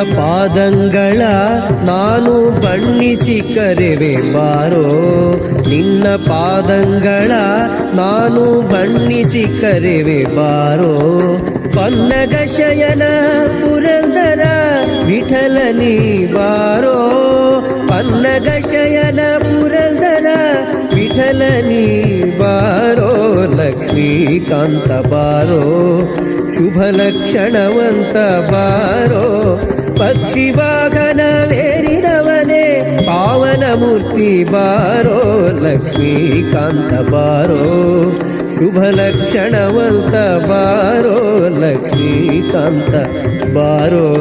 ಪಾದಂಗಳ ನಾನು ಬಣ್ಣಿಸಿ ಕರೆವೆ ಬಾರೋ, ನಿನ್ನ ಪಾದಂಗಳ ನಾನು ಬಣ್ಣಿಸಿ ಕರೆವೆ ಬಾರೋ. ಪನ್ನಗ ಶಯನ ಪುರಂದರ ವಿಠಲನಿ ಬಾರೋ, ಪನ್ನಗ ಶಯನ ಪುರಂದರ ವಿಠಲನಿ ಬಾರೋ. ಲಕ್ಷ್ಮೀಕಾಂತ ಬಾರೋ, ಶುಭ ಲಕ್ಷಣವಂತ ಬಾರೋ. ಪಕ್ಷಿ ವಾಹನವೇರಿದವನೇ ಪಾವನ ಮೂರ್ತಿ ಬಾರೋ. ಲಕ್ಷ್ಮೀಕಾಂತ ಬಾರೋ, ಶುಭ ಲಕ್ಷಣವಂತ ಬಾರೋ. ಲಕ್ಷ್ಮೀಕಾಂತ ಬಾರೋ.